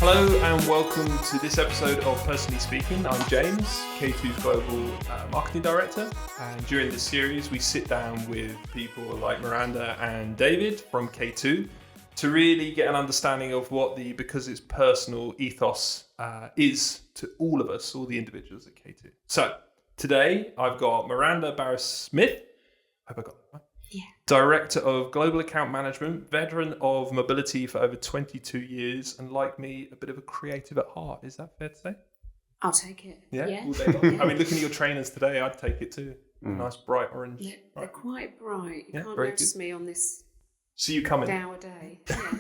Hello and welcome to this episode of Personally Speaking. I'm James, K2's Global Marketing Director, and during this series we sit down with people like Miranda and David from K2 to really get an understanding of what the Because It's Personal ethos is to all of us, all the individuals at K2. So today I've got Miranda Barras-Smith, hope I got that right. Yeah. Director of Global Account Management, veteran of mobility for over 22 years, and like me, a bit of a creative at heart. Is that fair to say? I'll take it. Yeah. All day long. I mean, looking at your trainers today, I'd take it too. Nice bright orange. Yeah, they're quite bright. You Yeah, can't very notice good. me on this See you coming. dour day. Yeah.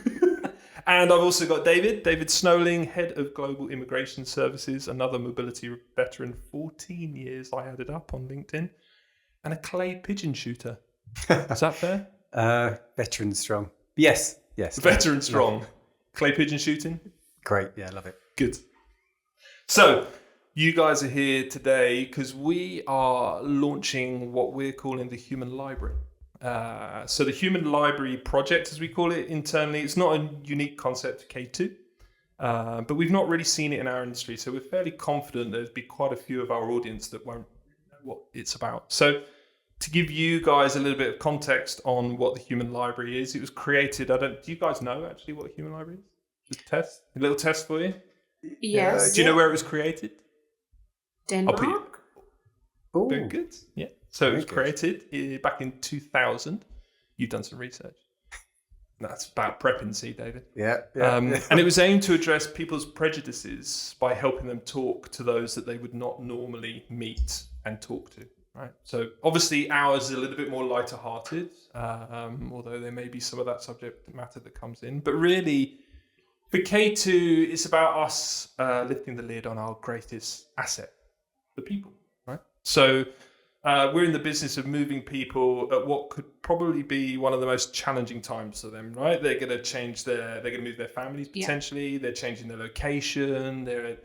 And I've also got David Snowling, Head of Global Immigration Services, another mobility veteran, 14 years, I added up on LinkedIn, and a clay pigeon shooter. Is that fair? Veteran strong. Yes. Veteran strong. Clay pigeon shooting? Great. Yeah, love it. Good. So, you guys are here today because we are launching what we're calling the Human Library. So the Human Library project, as we call it internally, it's not a unique concept to K2, but we've not really seen it in our industry. So we're fairly confident there's be quite a few of our audience that won't know what it's about. So to give you guys a little bit of context on what the Human Library is, it was created, do you guys know actually what a Human Library is? Just a little test for you. Yes. Do you know where it was created? Denmark? Ooh. Very good. Yeah. So it was Very created back in 2000. You've done some research. That's about prepping, see, David. Yeah. And it was aimed to address people's prejudices by helping them talk to those that they would not normally meet and talk to. Right. So obviously ours is a little bit more lighter hearted, although there may be some of that subject matter that comes in. But really, for K2, it's about us lifting the lid on our greatest asset, the people. Right. So we're in the business of moving people at what could probably be one of the most challenging times for them, right? They're going to move their families potentially. Yeah. They're changing their location. They're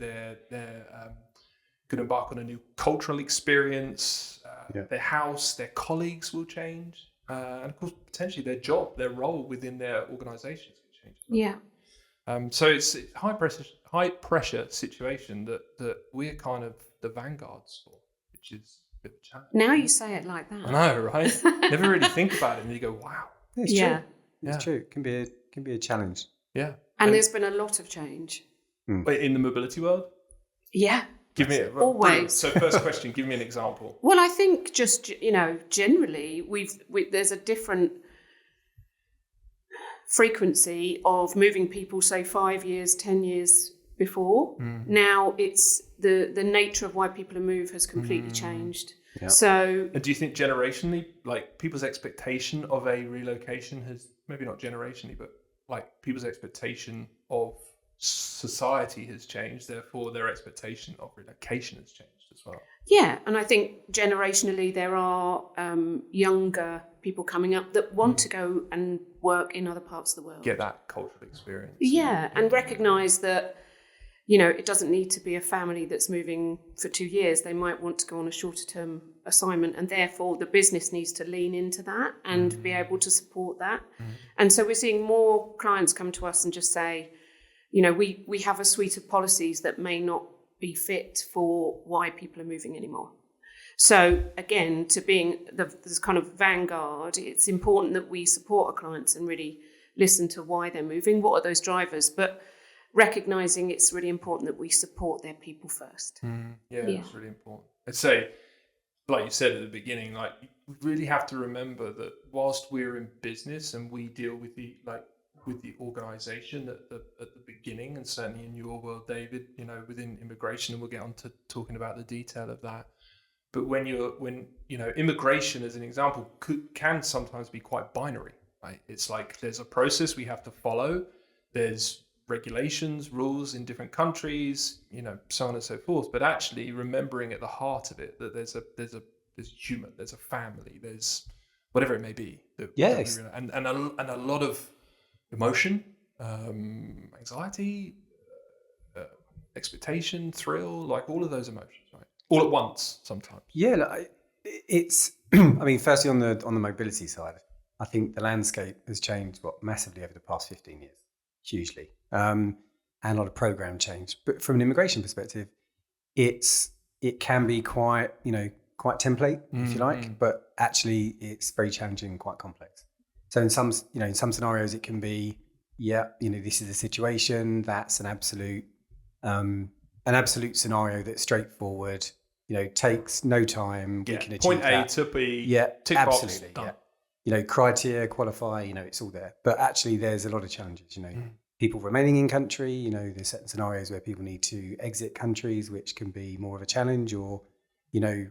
going to embark on a new cultural experience. Their house, their colleagues will change, and of course potentially their job, their role within their organisations will change. Yeah. So it's a high pressure situation that we're kind of the vanguards for, which is a bit of a challenge. Now you say it like that. I know, right? Never really think about it, and you go, "Wow." It's Yeah. true. It's true. It can be a challenge. Yeah. And there's been a lot of change. Wait, in the mobility world? Yeah. Give me always. So first question, give me an example. Well, I think just, generally there's a different frequency of moving people, say 5 years, 10 years before. Now it's the nature of why people move has completely changed. Yeah. So, And do you think generationally, like people's expectation of a relocation has, maybe not generationally, but like people's expectation of society has changed, therefore their expectation of relocation has changed as well? yeah, and I think generationally there are younger people coming up that want to go and work in other parts of the world. Get that cultural experience. Yeah, and recognise that, it doesn't need to be a family that's moving for 2 years. They might want to go on a shorter term assignment, and therefore the business needs to lean into that and be able to support that. And so we're seeing more clients come to us and just say, we have a suite of policies that may not be fit for why people are moving anymore. So again, to being this kind of vanguard, it's important that we support our clients and really listen to why they're moving, what are those drivers, but recognising it's really important that we support their people first. Yeah, that's really important. I'd say, like you said at the beginning, like we really have to remember that whilst we're in business and we deal with the organisation at the beginning, and certainly in your world, David, within immigration, and we'll get on to talking about the detail of that. But when immigration, as an example, can sometimes be quite binary, right? It's like there's a process we have to follow. There's regulations, rules in different countries, so on and so forth. But actually, remembering at the heart of it that there's a human, there's a family, there's whatever it may be. And a lot of emotion, anxiety, expectation, thrill, like all of those emotions, right? All at once sometimes. Yeah, it's. I mean, firstly on the mobility side, I think the landscape has changed massively over the past 15 years, hugely. and a lot of program change. But from an immigration perspective, it can be quite template, if you like, but actually it's very challenging and quite complex. So in some scenarios it can be, this is a situation that's an absolute scenario that's straightforward, takes no time. We can achieve point A that. to B. Yeah, tick absolutely. Box, done. Yeah. Criteria, qualify, it's all there. But actually there's a lot of challenges, people remaining in country, there's certain scenarios where people need to exit countries, which can be more of a challenge, or,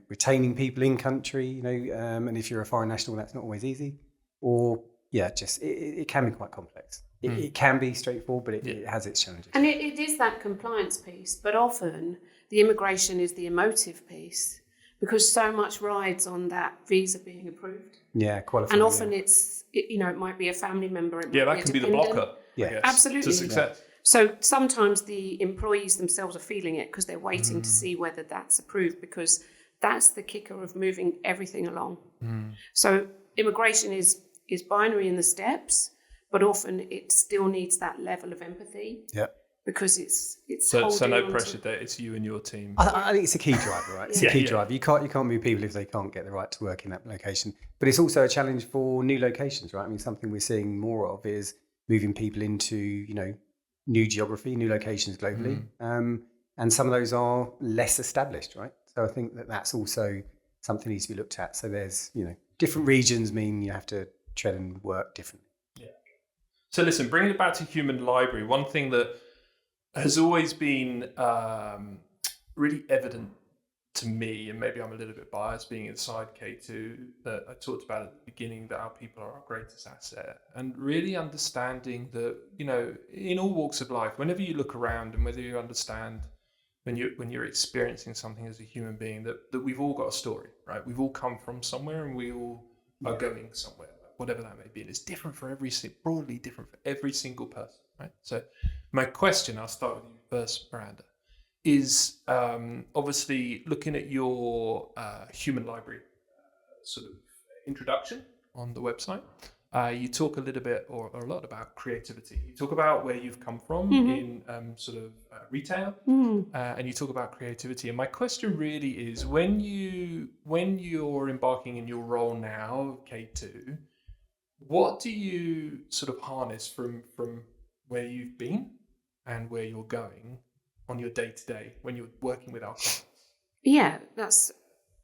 retaining people in country, and if you're a foreign national, that's not always easy. Or, it can be quite complex. It can be straightforward, but it has its challenges. And it is that compliance piece, but often the immigration is the emotive piece, because so much rides on that visa being approved. Yeah, qualifying. And often it might be a family member. It might that can be the blocker. Yeah, absolutely. To success. Yeah. So sometimes the employees themselves are feeling it because they're waiting to see whether that's approved, because that's the kicker of moving everything along. So immigration is binary in the steps, but often it still needs that level of empathy. Yeah. Because it's so no pressure there. It's you and your team. I think it's a key driver, right? It's a key driver. You can't move people if they can't get the right to work in that location. But it's also a challenge for new locations, right? I mean, something we're seeing more of is moving people into, new geography, new locations globally. And some of those are less established, right? So I think that's also something that needs to be looked at. So there's, different regions mean you have to tread and work differently. Yeah. So listen, bringing it back to human library, one thing that has always been really evident to me, and maybe I'm a little bit biased being inside K2, that I talked about at the beginning, that our people are our greatest asset, and really understanding that, in all walks of life, whenever you look around and whether you understand when you're experiencing something as a human being, that we've all got a story, right? We've all come from somewhere and we all are going somewhere, whatever that may be. And it's different broadly different for every single person, right? So my question, I'll start with you first, Miranda, is obviously looking at your human library sort of introduction on the website. You talk a little bit or a lot about creativity. You talk about where you've come from in sort of retail, and you talk about creativity. And my question really is, when you're embarking in your role now, K2, what do you sort of harness from where you've been and where you're going on your day-to-day when you're working with our clients? Yeah, that's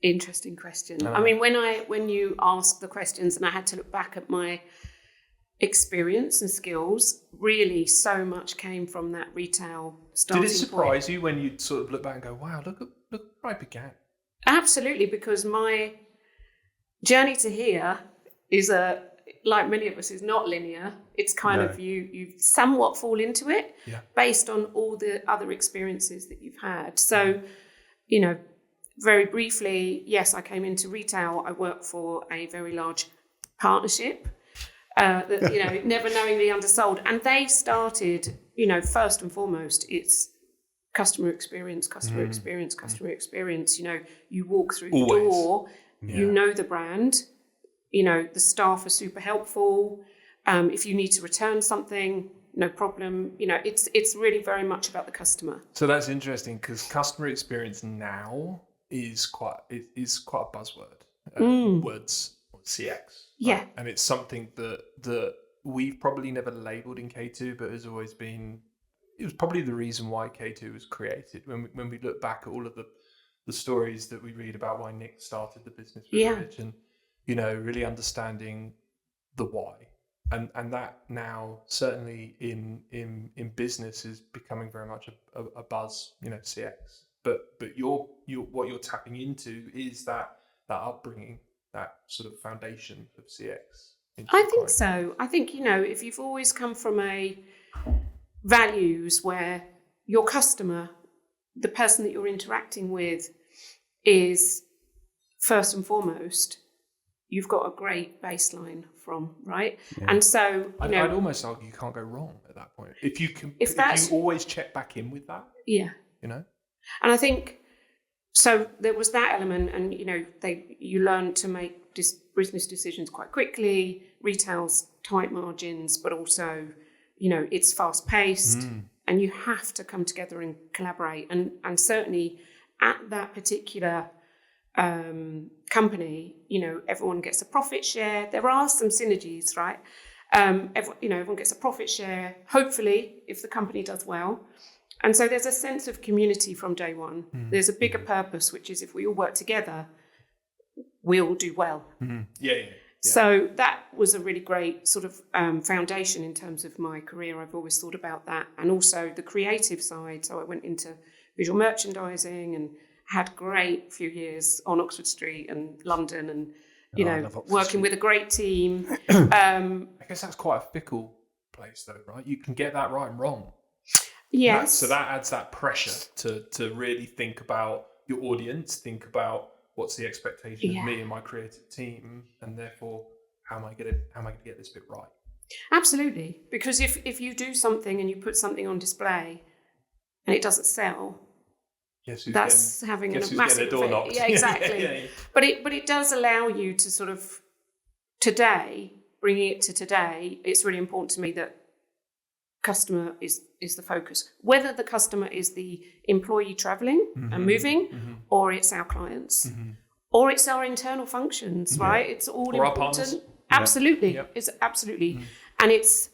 interesting question. I mean, when you asked the questions and I had to look back at my experience and skills, really so much came from that retail starting point. Did it surprise you when you sort of look back and go, wow, look where I began? Absolutely, because my journey to here is like many of us, is not linear. It's kind of you somewhat fall into it based on all the other experiences that you've had. So, very briefly, yes, I came into retail. I worked for a very large partnership that, never knowingly undersold. And they started, first and foremost, it's customer experience. You walk through the door, you know the brand, the staff are super helpful. If you need to return something, no problem. It's really very much about the customer. So that's interesting, because customer experience now is quite a buzzword. Words, CX. Yeah. And it's something that we've probably never labeled in K2, but has always been. It was probably the reason why K2 was created. When we look back at all of the stories that we read about why Nick started the business with Rich, and really understanding the why. And that now certainly in business is becoming very much a buzz, CX. But what you're tapping into is that upbringing, that sort of foundation of CX. I think so. I think, if you've always come from a values where your customer, the person that you're interacting with, is first and foremost, you've got a great baseline from, right? Yeah. And so, I'd almost argue you can't go wrong at that point. If you always check back in with that. Yeah. And I think, so there was that element, and, you learn to make business decisions quite quickly. Retail's tight margins, but also, it's fast paced. and you have to come together and collaborate. And certainly at that particular company, everyone gets a profit share. There are some synergies, right? Everyone gets a profit share, hopefully, if the company does well. And so there's a sense of community from day one. There's a bigger purpose, which is if we all work together, we'll do well. Yeah. So that was a really great sort of foundation in terms of my career. I've always thought about that. And also the creative side. So I went into visual merchandising and had a great few years on Oxford Street and London and, working with a great team. I guess that's quite a fickle place though, right? You can get that right and wrong. Yes. So that adds that pressure to really think about your audience, think about what's the expectation of me and my creative team, and therefore how am I going to get this bit right? Absolutely, because if you do something and you put something on display and it doesn't sell, that's having a massive door knocked. Yeah, exactly. Yeah. But it does allow you to sort of bringing it to today. It's really important to me that customer is the focus. Whether the customer is the employee traveling and moving, or it's our clients, or it's our internal functions, right? It's all or important. Our partners. Absolutely, Yep. It's absolutely, and it's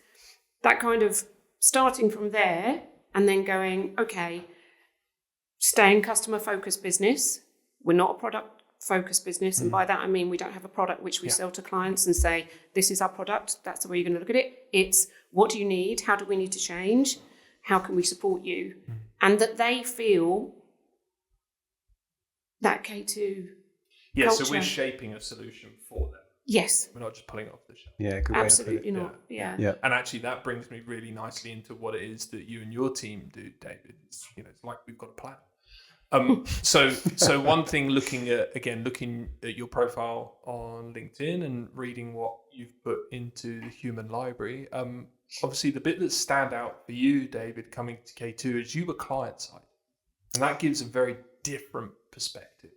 that kind of starting from there and then going, okay, staying customer focused business. We're not a product focused business, and by that I mean we don't have a product which we sell to clients and say this is our product. That's the way you're going to look at it. It's what do you need? How do we need to change? How can we support you? And that they feel that K2 culture. So we're shaping a solution for them. Yes. We're not just pulling it off the shelf. Yeah, good Absolutely way to put it. not. Yeah. And actually that brings me really nicely into what it is that you and your team do, David. It's like we've got a plan. So one thing, looking at your profile on LinkedIn and reading what you've put into the human library, obviously the bit that stand out for you, David, coming to K2 is you were client side, and that gives a very different perspective.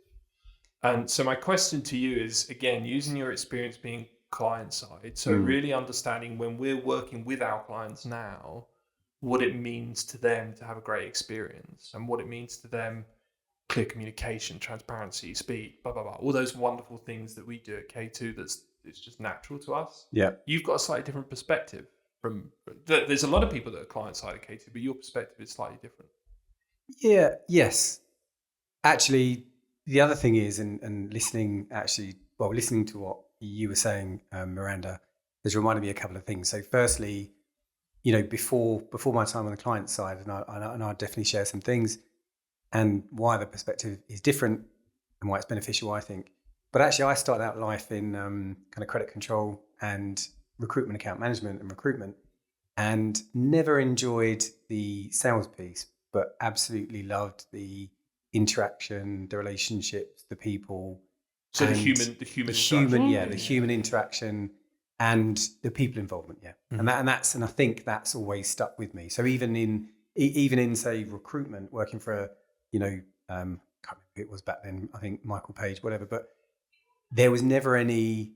And so my question to you is, again, using your experience being client side, so really understanding when we're working with our clients now, what it means to them to have a great experience and what it means to them, clear communication, transparency, speed, blah, blah, blah, all those wonderful things that we do at K2 it's just natural to us. Yeah. You've got a slightly different perspective there's a lot of people that are client side at K2, but your perspective is slightly different. Yeah. Yes. Actually, the other thing is, and listening to what you were saying, Miranda, has reminded me a couple of things. So firstly, before my time on the client side, and I'll definitely share some things and why the perspective is different and why it's beneficial, I think. But actually, I started out life in kind of credit control and recruitment, account management and recruitment, and never enjoyed the sales piece, but absolutely loved the interaction, the relationships, the people. So the human interaction and the people involvement. Yeah. And I think that's always stuck with me. So even in say recruitment, working for can't remember who it was back then, I think Michael Page, whatever, but there was never any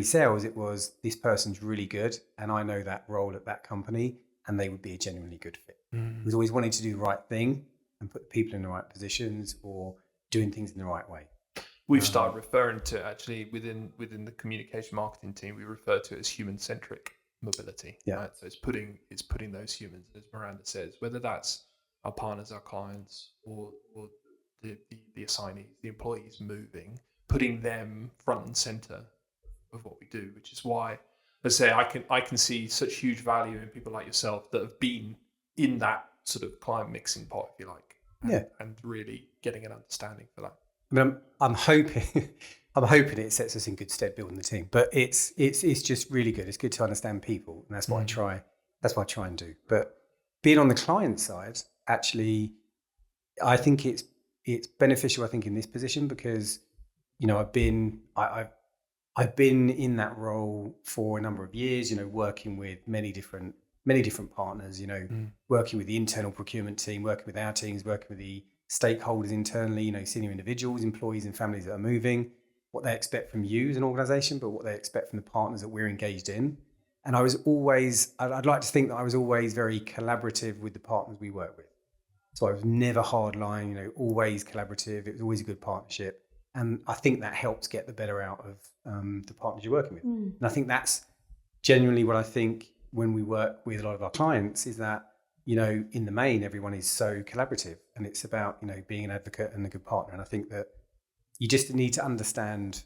sales. It was, this person's really good and I know that role at that company and they would be a genuinely good fit. It was always wanting to do the right thing and put people in the right positions or doing things in the right way. We've started referring to, actually, within the communication marketing team, we refer to it as human-centric mobility. Yeah. Right? So it's putting those humans, as Miranda says, whether that's our partners, our clients, or the assignees, the employees moving, putting them front and center of what we do, which is why, let's say, I can see such huge value in people like yourself that have been in that sort of client mixing pot, if you like, and really getting an understanding for that. I'm hoping it sets us in good stead building the team. But it's just really good. It's good to understand people, and that's what I try. That's what I try and do. But being on the client side, actually, I think it's beneficial. I think in this position because I've been in that role for a number of years. Working with many different partners. Working with the internal procurement team, working with our teams, working with the stakeholders internally, senior individuals, employees and families that are moving, what they expect from you as an organization, but what they expect from the partners that we're engaged in. And I'd like to think that I was always very collaborative with the partners we work with. So I was never hardline, always collaborative. It was always a good partnership. And I think that helps get the better out of the partners you're working with. And I think that's genuinely what I think when we work with a lot of our clients is that, in the main, everyone is so collaborative, and it's about, being an advocate and a good partner. And I think that you just need to understand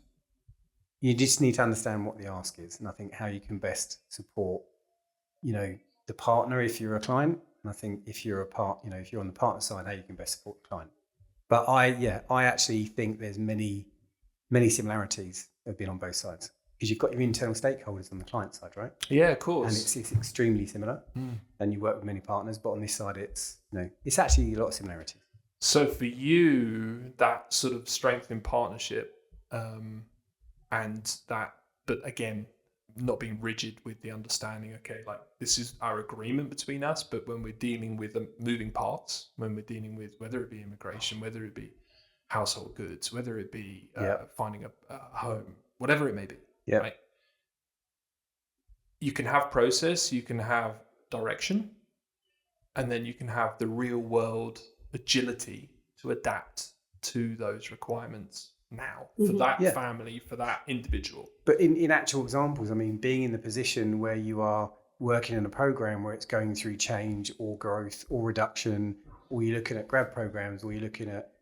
what the ask is. And I think how you can best support, the partner if you're a client. And I think if you're if you're on the partner side, how you can best support the client. But I actually think there's many, many similarities that have been on both sides, because you've got your internal stakeholders on the client side, right? Yeah, of course. And it's extremely similar. And you work with many partners, but on this side, it's actually a lot of similarities. So for you, that sort of strength in partnership, and that, but again, not being rigid with the understanding, okay, like this is our agreement between us, but when we're dealing with the moving parts, when we're dealing with whether it be immigration, whether it be household goods, whether it be finding a home, whatever it may be, right? You can have process, you can have direction, and then you can have the real world agility to adapt to those requirements now for that family, for that individual. But in actual examples, I mean, being in the position where you are working in a program where it's going through change or growth or reduction, or you're looking at grad programs, or you're looking at,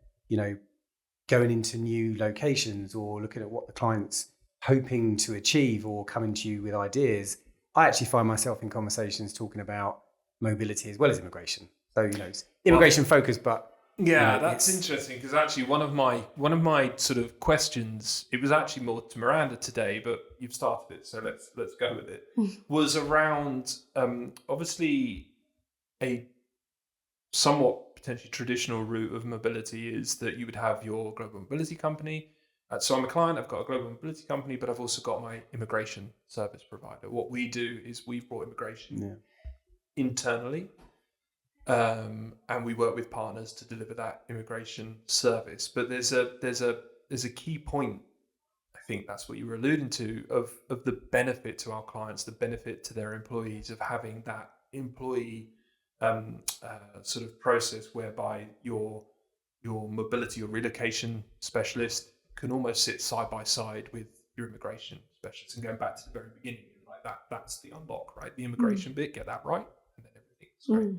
going into new locations, or looking at what the client's hoping to achieve, or coming to you with ideas, I actually find myself in conversations talking about mobility as well as immigration. So, it's immigration focused, but that's interesting, because actually one of my sort of questions, it was actually more to Miranda today, but you've started it, so let's go with it. Was around obviously a somewhat potentially traditional route of mobility is that you would have your global mobility company. So I'm a client, I've got a global mobility company, but I've also got my immigration service provider. What we do is we've brought immigration internally. And we work with partners to deliver that immigration service. But there's a key point, I think that's what you were alluding to, of the benefit to our clients, the benefit to their employees of having that employee sort of process whereby your mobility or relocation specialist can almost sit side by side with your immigration specialist. And going back to the very beginning, like that's the unlock, right? The immigration bit, get that right, and then everything's right.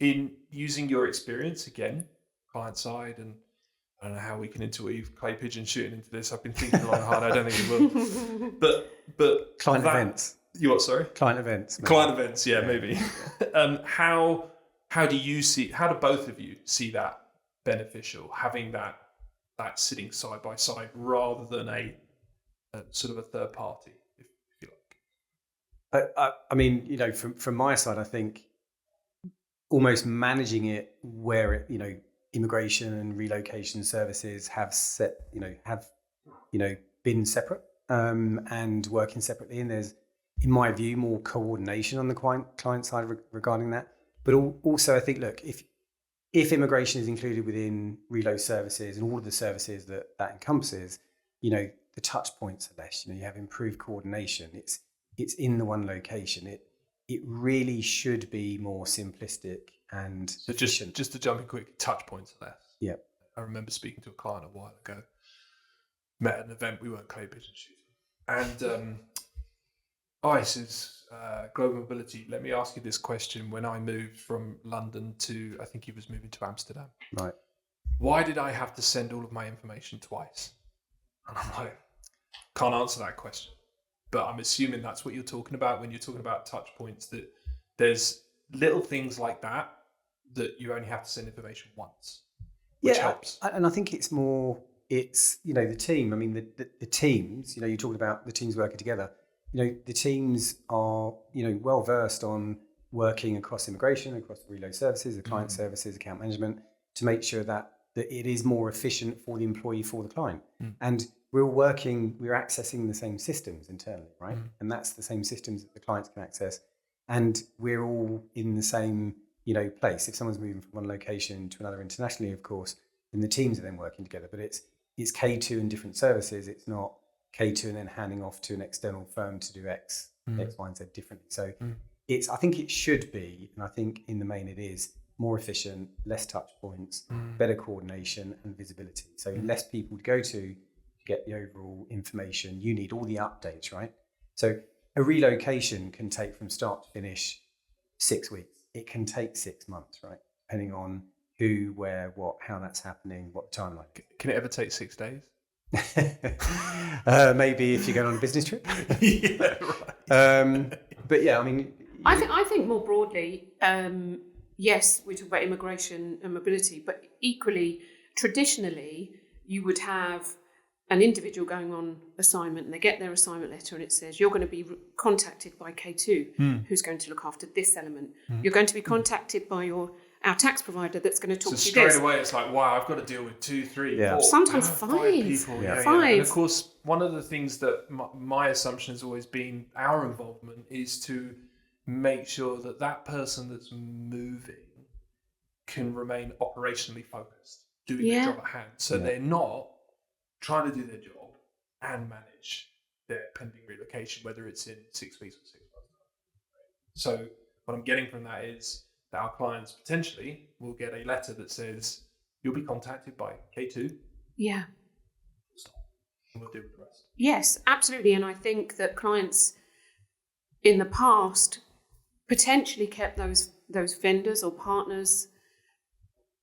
In using your experience, again, client side, and I don't know how we can interweave clay pigeon shooting into this. I've been thinking long and hard. I don't think we will. But client events. You what? Sorry. Client events. Maybe. Client events. Yeah, maybe. How do you see? How do both of you see that beneficial? Having that sitting side by side rather than a sort of a third party, if you like. I mean, from my side, I think almost managing it where it, immigration and relocation services have been separate and working separately. And there's, in my view, more coordination on the client side regarding that. But also, I think, look, if immigration is included within relo services and all of the services that encompasses, the touch points are less. You have improved coordination. It's in the one location. It really should be more simplistic and efficient. Just to jump in quick, touch points are less. Yeah. I remember speaking to a client a while ago, met at an event, we weren't clay pigeon shooting. And he says, global mobility, let me ask you this question. When I moved from London to, I think he was moving to Amsterdam. Right. Why did I have to send all of my information twice? And I'm like, can't answer that question. But I'm assuming that's what you're talking about when you're talking about touch points, that there's little things like that you only have to send information once, which helps. And I think it's the team. I mean, the teams, you're talking about the teams working together. The teams are, well versed on working across immigration, across the reload services, the client services, account management, to make sure that it is more efficient for the employee, for the client. And we're accessing the same systems internally, right? And that's the same systems that the clients can access. And we're all in the same, place. If someone's moving from one location to another internationally, of course, then the teams are then working together. But it's K2 and different services. It's not K2 and then handing off to an external firm to do X, Y, and Z differently. So I think it should be, and I think in the main it is, more efficient, less touch points, better coordination and visibility. So less people to go to get the overall information. You need all the updates, right? So a relocation can take from start to finish 6 weeks. It can take 6 months, right? Depending on who, where, what, how that's happening, what the timeline is. Can it ever take 6 days? Maybe if you're going on a business trip. Yeah, right. But yeah, I mean, I think more broadly, yes, we talk about immigration and mobility, but equally, traditionally, you would have an individual going on assignment and they get their assignment letter and it says, you're going to be contacted by K2, who's going to look after this element. You're going to be contacted by our tax provider that's going to talk to you straight this. away it's like, wow, I've got to deal with 2, 3, 4, sometimes 5 5 people. Yeah. 5. And of course, one of the things that my assumption has always been our involvement is to make sure that that person that's moving can remain operationally focused, doing their job at hand. So they're not trying to do their job and manage their pending relocation, whether it's in 6 weeks or 6 months. So what I'm getting from that is that our clients potentially will get a letter that says, you'll be contacted by K2. Yeah. And we'll deal with the rest. Yes, absolutely. And I think that clients in the past potentially kept those vendors or partners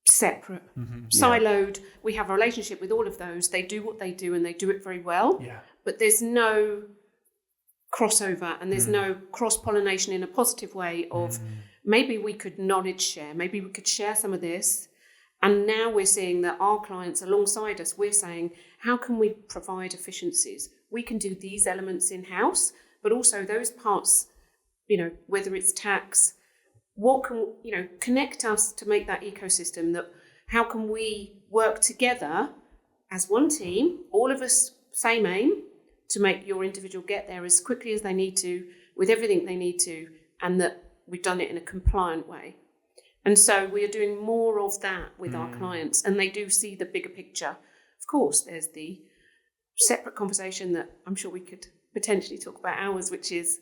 separate, siloed. We have a relationship with all of those. They do what they do and they do it very well. Yeah. But there's no crossover and there's no cross-pollination in a positive way of maybe we could knowledge share, maybe we could share some of this. And now we're seeing that our clients alongside us, we're saying, how can we provide efficiencies? We can do these elements in-house, but also those parts, whether it's tax, what can, connect us to make that ecosystem that how can we work together as one team, all of us same aim, to make your individual get there as quickly as they need to, with everything they need to, and that we've done it in a compliant way. And so we are doing more of that with our clients, and they do see the bigger picture. Of course, there's the separate conversation that I'm sure we could potentially talk about hours, which is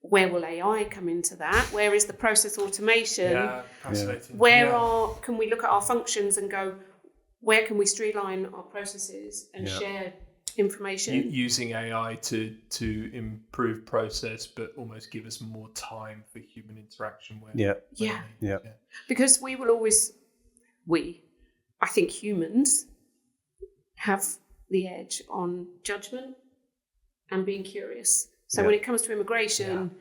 where will AI come into that? Where is the process automation? Yeah, fascinating. Can we look at our functions and go, where can we streamline our processes and share information? Using AI to improve process, but almost give us more time for human interaction. Because we will always, I think humans have the edge on judgment and being curious. So when it comes to immigration,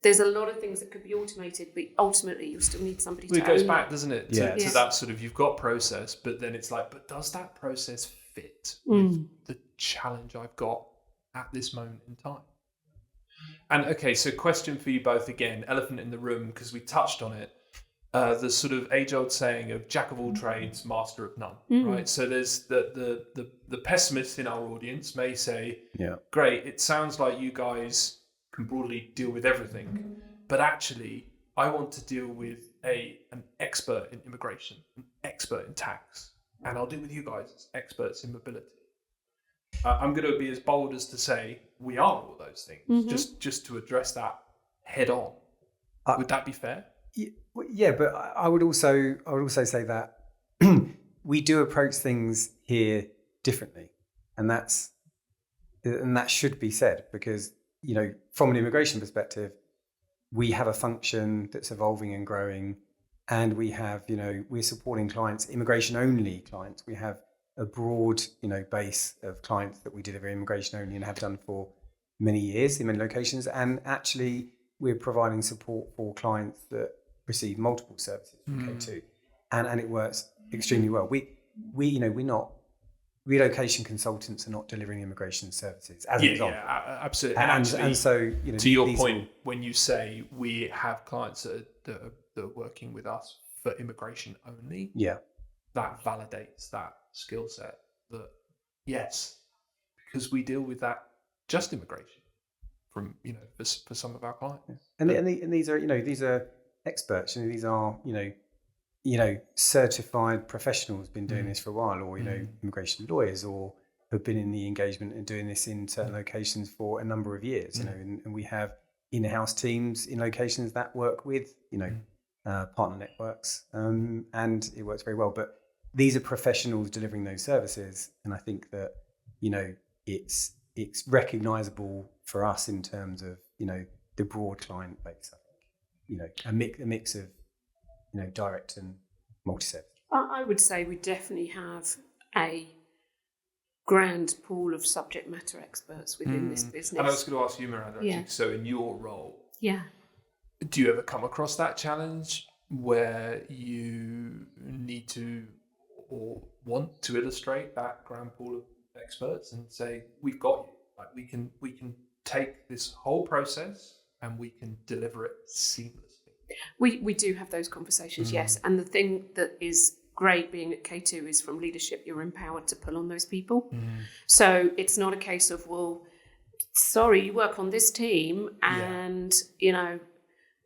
there's a lot of things that could be automated, but ultimately you still need somebody to it goes own back, that. doesn't it, to that sort of, you've got process, but then it's like, but does that process fit with the challenge I've got at this moment in time? And okay, so question for you both again, elephant in the room, because we touched on it, the sort of age-old saying of jack of all trades, master of none, right? So there's the pessimists in our audience may say, great, it sounds like you guys can broadly deal with everything, but actually I want to deal with an expert in immigration, an expert in tax, and I'll deal with you guys as experts in mobility. I'm going to be as bold as to say we are all those things, just to address that head on. Would that be fair? Yeah, but I would also say that we do approach things here differently, and that should be said, because from an immigration perspective, we have a function that's evolving and growing, and we have we're supporting clients, immigration only clients. We have a broad base of clients that we deliver immigration only and have done for many years in many locations, and actually we're providing support for clients that receive multiple services from K2, and it works extremely well. We're not relocation consultants are not delivering immigration services as an example. Yeah, absolutely. And so to your point, when you say we have clients that are working with us for immigration only, that validates that skill set. That yes, because we deal with that just immigration from for some of our clients, and these are experts. These are certified professionals, been doing this for a while, or immigration lawyers, or have been in the engagement and doing this in certain locations for a number of years, you know, and we have in-house teams in locations that work with, you know, partner networks, and it works very well. But these are professionals delivering those services, and I think that, you know, it's recognizable for us in terms of, you know, the broad client base. I think, you know, a mix of, you know, direct and multi-service. I would say we definitely have a grand pool of subject matter experts within this business. And I was going to ask you, Miranda, actually, Yeah. so in your role, Yeah. do you ever come across that challenge where you need to or want to illustrate that grand pool of experts and say, we've got you, like we can take this whole process and we can deliver it seamlessly? We do have those conversations, yes. And the thing that is great being at K2 is from leadership, you're empowered to pull on those people. So it's not a case of, well, sorry, you work on this team and, you know,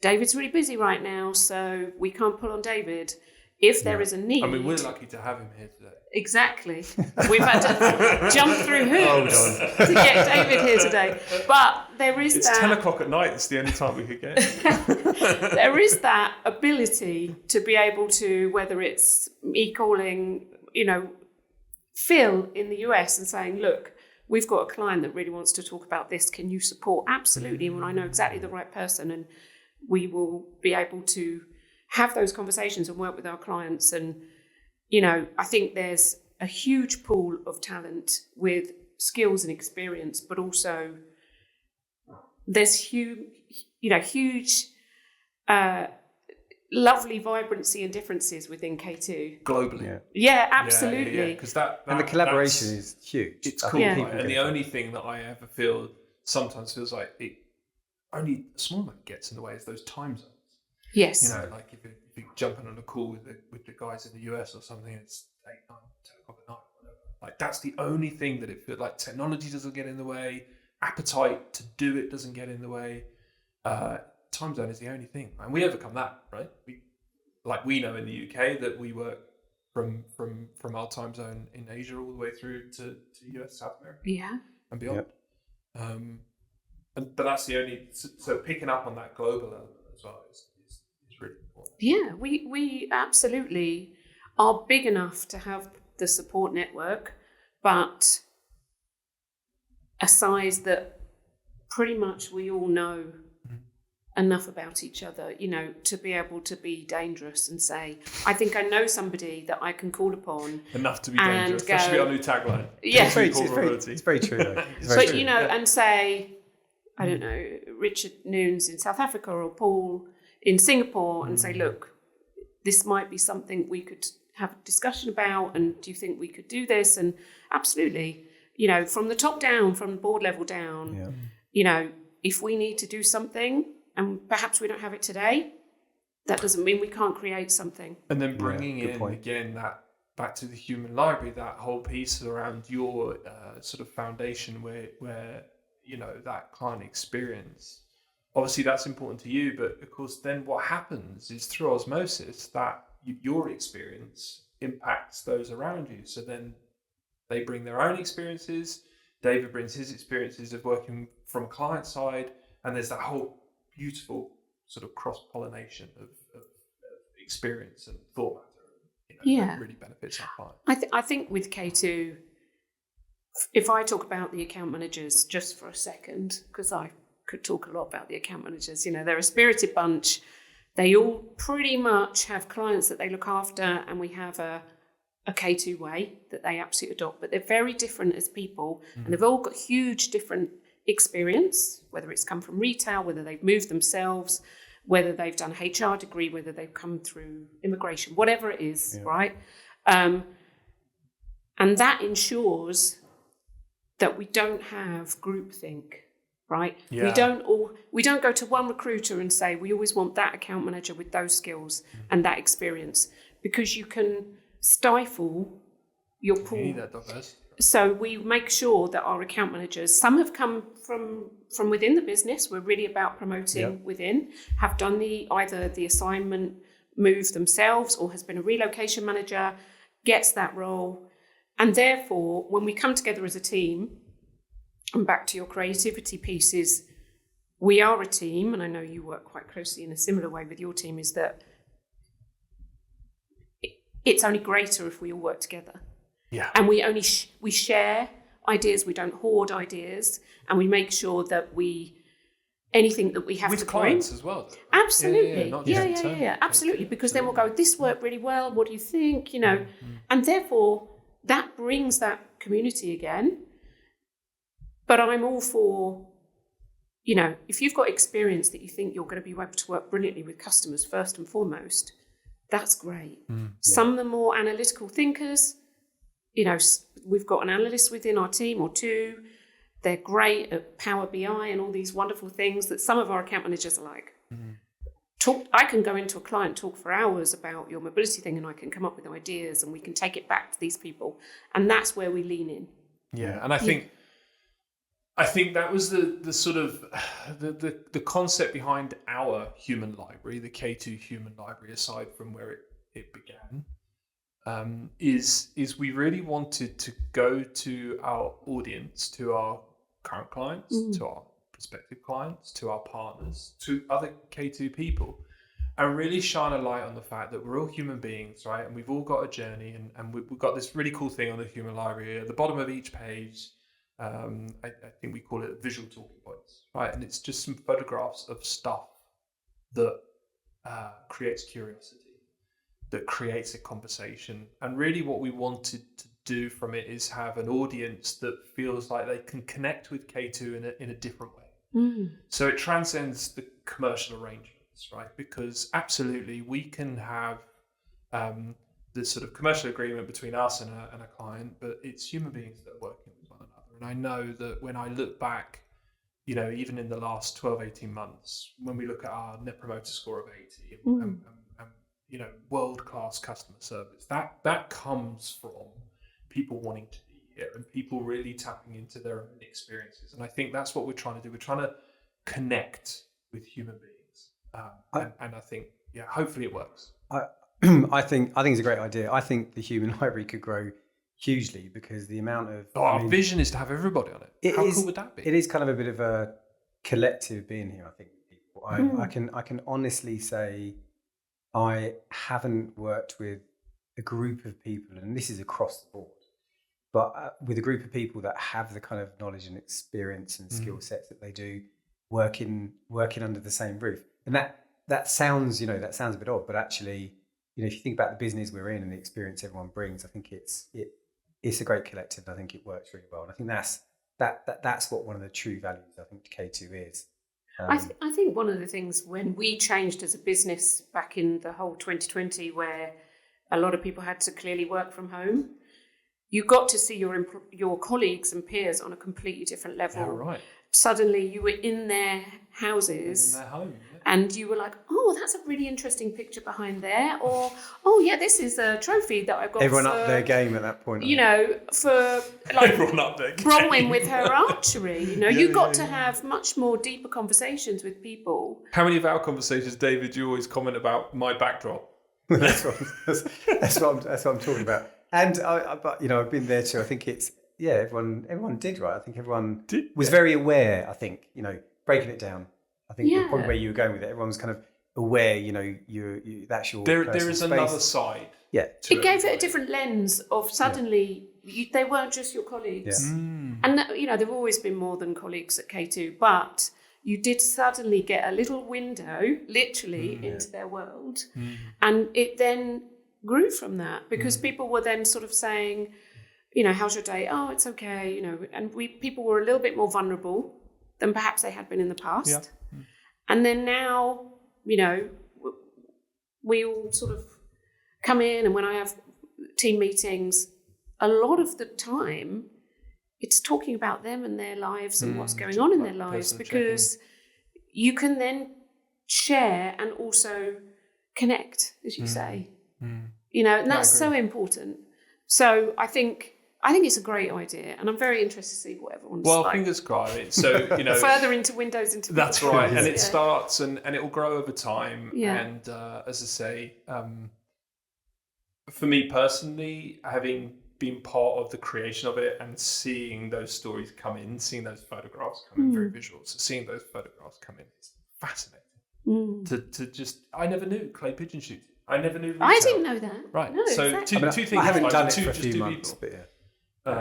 David's really busy right now, so we can't pull on David. If there is a need... I mean, we're lucky to have him here today. Exactly. We've had to jump through hoops to get David here today. But there is It's 10 o'clock at night. It's the only time we could get him. There is that ability to be able to, whether it's me calling, you know, Phil in the US and saying, look, we've got a client that really wants to talk about this. Can you support? Absolutely. When I know exactly the right person, and we will be able to have those conversations and work with our clients. And, you know, I think there's a huge pool of talent with skills and experience, but also there's huge, lovely vibrancy and differences within K2 Globally. Yeah, absolutely. Because that and the collaboration is huge. It's I cool. think Yeah. people And the get only thing that I ever feel sometimes feels like it only a small amount gets in the way is those time zones. Yes. You know, like if you're jumping on a call with the guys in the US or something, it's 8, 9, 10 o'clock at night, whatever. Like that's the only thing that it feels like. Technology doesn't get in the way. Appetite to do it doesn't get in the way. Time zone is the only thing, and we overcome that, right? We know in the UK that we work from our time zone in Asia all the way through to US, South America, and beyond. But that's the only. So picking up on that global element as well is really important. Yeah, we absolutely are big enough to have the support network, but a size that pretty much we all know enough about each other, you know, to be able to be dangerous and say, I think I know somebody that I can call upon. Enough to be dangerous. That should be our new tagline. Yeah. It's very true, though. But, you know, and say, I don't know, Richard Noons in South Africa or Paul in Singapore, and say, look, this might be something we could have a discussion about, and do you think we could do this? And absolutely, you know, from the top down, from board level down, you know, if we need to do something, and perhaps we don't have it today, that doesn't mean we can't create something. And then bringing in, again, that back to the human library, that whole piece around your sort of foundation where, you know, that client experience, obviously that's important to you, but of course then what happens is through osmosis that your experience impacts those around you. So then they bring their own experiences, David brings his experiences of working from client side, and there's that whole beautiful sort of cross-pollination of experience and thought matter, you know, that really benefits our client. I think with K2, if I talk about the account managers just for a second, because I could talk a lot about the account managers, you know, they're a spirited bunch. They all pretty much have clients that they look after, and we have a K2 way that they absolutely adopt, but they're very different as people, and they've all got huge different experience, whether it's come from retail, whether they've moved themselves, whether they've done a HR degree, whether they've come through immigration, whatever it is, right? And that ensures that we don't have groupthink, right? We don't go to one recruiter and say, we always want that account manager with those skills and that experience, because you can stifle your pool. You need that diversity. So we make sure that our account managers, some have come from within the business, we're really about promoting within, have done either the assignment move themselves or has been a relocation manager, gets that role, And therefore, when we come together as a team, and back to your creativity pieces, we are a team, and I know you work quite closely in a similar way with your team, is that it's only greater if we all work together. Yeah. And we only we share ideas, we don't hoard ideas, and we make sure that anything that we have with to clients bring, as well. absolutely, not just yeah, absolutely, because then we'll go, this worked really well, what do you think, and therefore that brings that community again. But I'm all for, if you've got experience that you think you're going to be able to work brilliantly with customers first and foremost, that's great. Some of the more analytical thinkers, we've got an analyst within our team or two. They're great at Power BI and all these wonderful things that some of our account managers are like. I can go into a client, talk for hours about your mobility thing, and I can come up with ideas, and we can take it back to these people. And that's where we lean in. Yeah, and I think that was the sort of the concept behind our human library, the K2 human library, aside from where it began, is we really wanted to go to our audience, to our current clients, to our prospective clients, to our partners, to other K2 people, and really shine a light on the fact that we're all human beings, right? And we've all got a journey, and we've got this really cool thing on the human library. At the bottom of each page, I think we call it visual talking points, right? And it's just some photographs of stuff that creates curiosity, that creates a conversation. And really what we wanted to do from it is have an audience that feels like they can connect with K2 in a different way. So it transcends the commercial arrangements, right? Because absolutely we can have this sort of commercial agreement between us and a client, but it's human beings that are working with one another. And I know that when I look back, even in the last 12, 18 months, when we look at our net promoter score of 80 and world-class customer service, that comes from people wanting to be here and people really tapping into their own experiences. And I think that's what we're trying to do. We're trying to connect with human beings. And I think, hopefully it works. I think it's a great idea. I think the human library could grow hugely because the amount of... our vision is to have everybody on it. How cool would that be? It is kind of a bit of a collective being here, I think. People. I can honestly say I haven't worked with a group of people, and this is across the board, but with a group of people that have the kind of knowledge and experience and skill sets that they do working under the same roof. And that sounds, that sounds a bit odd, but actually, if you think about the business we're in and the experience everyone brings, I think it's a great collective. I think it works really well. And I think that's what one of the true values I think K2 is. I think one of the things when we changed as a business back in the whole 2020, where a lot of people had to clearly work from home, you got to see your colleagues and peers on a completely different level. Yeah, right. Suddenly you were in their houses, in their home, and you were like, oh, that's a really interesting picture behind there, or oh yeah, this is a trophy that I got. Everyone up their game at that point. For like everyone up their game. Bronwyn with her archery. You got to have much more deeper conversations with people. How many of our conversations, David, do you always comment about my backdrop? that's what I'm talking about. And I've been there too. I think it's everyone did, right. I think everyone was very aware. I think breaking it down. I think probably where you were going with it. Everyone was kind of aware. That's your. There is space. Another side. Yeah. It gave it a different lens of suddenly they weren't just your colleagues, and there've always been more than colleagues at K2, but you did suddenly get a little window, literally, into their world, and it then grew from that because people were then sort of saying, how's your day? Oh, it's okay, and people were a little bit more vulnerable than perhaps they had been in the past. Yeah. And then now, we all sort of come in, and when I have team meetings, a lot of the time it's talking about them and their lives and what's going on in their lives, because you can then share and also connect, as you say. And that's so important. So I think it's a great idea, and I'm very interested to see what everyone's like. Well, fingers crossed. So further into Windows into that's right, and it starts and it will grow over time. Yeah. And as I say, for me personally, having been part of the creation of it and seeing those stories come in, seeing those photographs come in, very visual. So seeing those photographs come in is fascinating. To just, I never knew clay pigeon shooting. I never knew retail. I didn't know that. Right. No, so exactly. two things. I haven't like, done it two, for a just few two months, people. but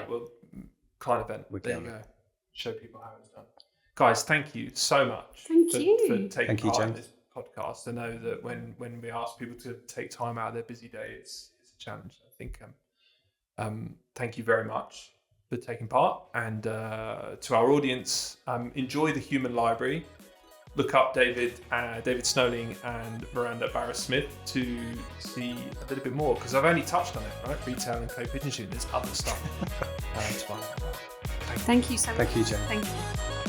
Well, client event. There you can. go. Show people how it's done. Guys, thank you so much Thank for you. taking Thank you, part in James. this podcast. I know that when we ask people to take time out of their busy day, it's a challenge. I think thank you very much for taking part. And to our audience, enjoy the Human Library. Look up David Snowling and Miranda Barras-Smith to see a little bit more, because I've only touched on it, right? Retail and clay pigeon shooting. There's other stuff to find out about. Thank you so much. Thank you, James. Thank you.